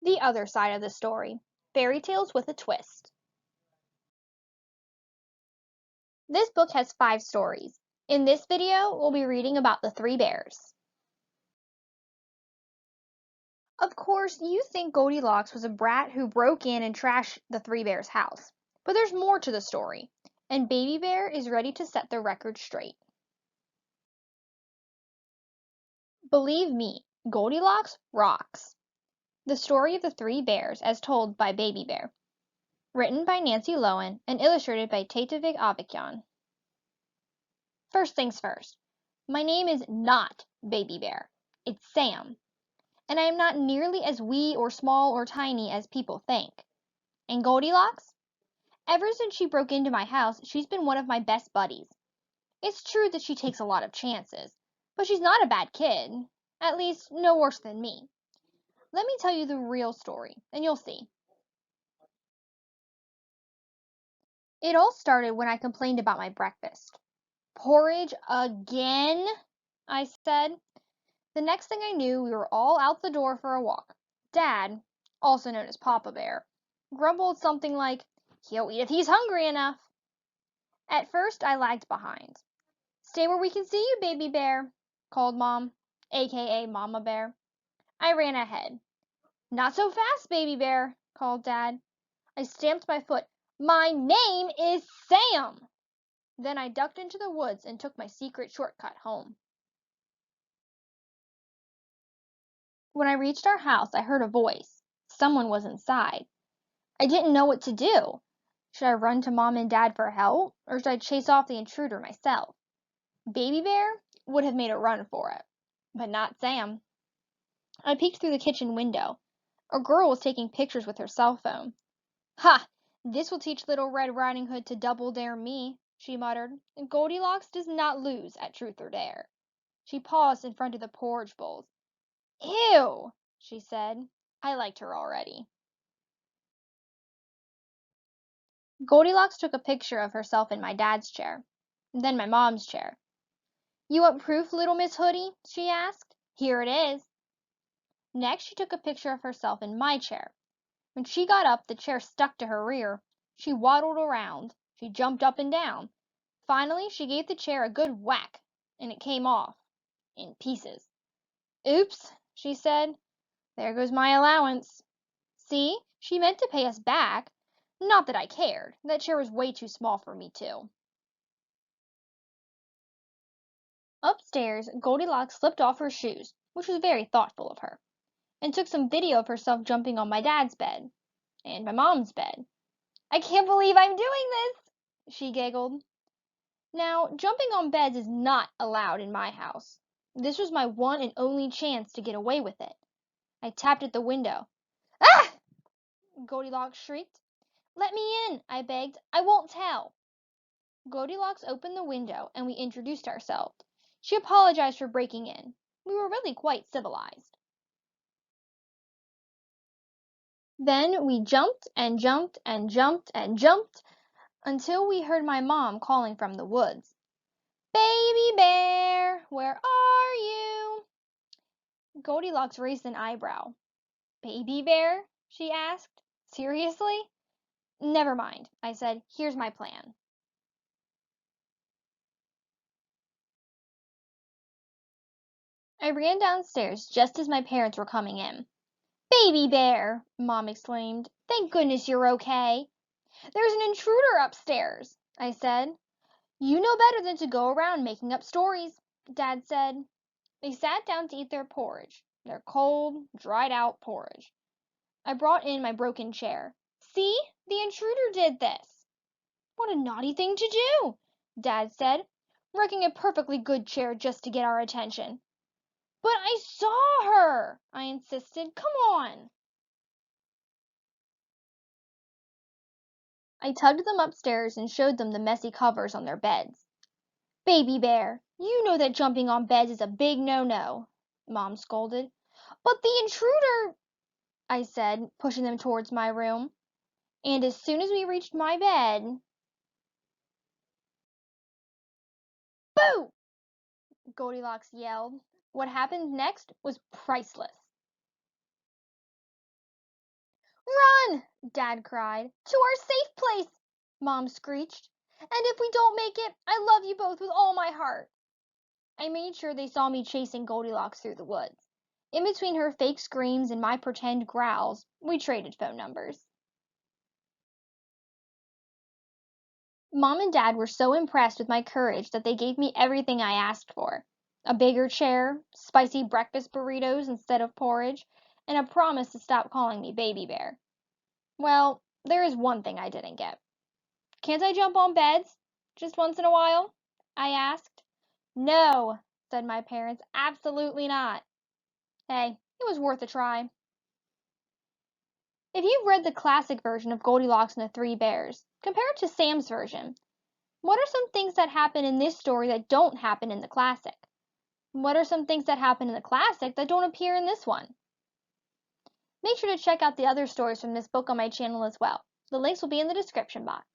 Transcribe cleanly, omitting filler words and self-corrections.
The other side of the story. Fairy tales with a twist. This book has 5 stories. In this video, we'll be reading about the 3 bears. Of course, you think Goldilocks was a brat who broke in and trashed the 3 bears' house. But there's more to the story, and Baby Bear is ready to set the record straight. Believe me, Goldilocks rocks. The story of the 3 bears as told by Baby Bear. Written by Nancy Lowen and illustrated by Tatevik Avicyan. First things first, my name is not Baby Bear. It's Sam. And I am not nearly as wee or small or tiny as people think. And Goldilocks? Ever since she broke into my house, she's been one of my best buddies. It's true that she takes a lot of chances, but she's not a bad kid. At least, no worse than me. Let me tell you the real story, and you'll see. It all started when I complained about my breakfast. Porridge again? I said. The next thing I knew, we were all out the door for a walk. Dad, also known as Papa Bear, grumbled something like, "He'll eat if he's hungry enough." At first, I lagged behind. "Stay where we can see you, Baby Bear," called Mom, aka Mama Bear. I ran ahead. "Not so fast, Baby Bear," called Dad. I stamped my foot. "My name is Sam!" Then I ducked into the woods and took my secret shortcut home. When I reached our house, I heard a voice. Someone was inside. I didn't know what to do. Should I run to Mom and Dad for help, or should I chase off the intruder myself? Baby Bear would have made a run for it, but not Sam. I peeked through the kitchen window. A girl was taking pictures with her cell phone. "Ha! This will teach Little Red Riding Hood to double dare me," she muttered. "Goldilocks does not lose at truth or dare." She paused in front of the porridge bowls. "Ew," she said. I liked her already. Goldilocks took a picture of herself in my dad's chair, then my mom's chair. "You want proof, little Miss Hoodie?" she asked. "Here it is." Next, she took a picture of herself in my chair. When she got up, the chair stuck to her rear. She waddled around. She jumped up and down. Finally, she gave the chair a good whack, and it came off in pieces. "Oops," she said. "There goes my allowance." See, she meant to pay us back. Not that I cared. That chair was way too small for me, too. Upstairs, Goldilocks slipped off her shoes, which was very thoughtful of her, and took some video of herself jumping on my dad's bed and my mom's bed. "I can't believe I'm doing this," she giggled. Now, jumping on beds is not allowed in my house. This was my one and only chance to get away with it. I tapped at the window. "Ah!" Goldilocks shrieked. "Let me in," I begged. "I won't tell." Goldilocks opened the window, and we introduced ourselves. She apologized for breaking in. We were really quite civilized. Then we jumped and jumped and jumped and jumped until we heard my mom calling from the woods. "Baby Bear, where are you?" Goldilocks raised an eyebrow. "Baby Bear?" she asked. "Seriously?" "Never mind," I said. "Here's my plan." I ran downstairs just as my parents were coming in. "Baby Bear!" Mom exclaimed. "Thank goodness you're okay." "There's an intruder upstairs," I said. "You know better than to go around making up stories," Dad said. They sat down to eat their porridge, their cold, dried out porridge. I brought in my broken chair. "See? The intruder did this." "What a naughty thing to do," Dad said, "wrecking a perfectly good chair just to get our attention." "But I saw her," I insisted. "Come on." I tugged them upstairs and showed them the messy covers on their beds. "Baby Bear, you know that jumping on beds is a big no-no," Mom scolded. "But the intruder," I said, pushing them towards my room. And as soon as we reached my bed, "Boo!" Goldilocks yelled. What happened next was priceless. Run! Dad cried. To our safe place! Mom screeched. And if we don't make it, I love you both with all my heart. I made sure they saw me chasing Goldilocks through the woods. In between her fake screams and my pretend growls, we traded phone numbers. Mom and Dad were so impressed with my courage that they gave me everything I asked for: a bigger chair, spicy breakfast burritos instead of porridge, and a promise to stop calling me Baby Bear. Well, there is one thing I didn't get. Can't I jump on beds? Just once in a while? I asked. No, said my parents, absolutely not. Hey, it was worth a try. If you've read the classic version of Goldilocks and the Three Bears, compare it to Sam's version. What are some things that happen in this story that don't happen in the classic? What are some things that happen in the classic that don't appear in this one? Make sure to check out the other stories from this book on my channel as well. The links will be in the description box.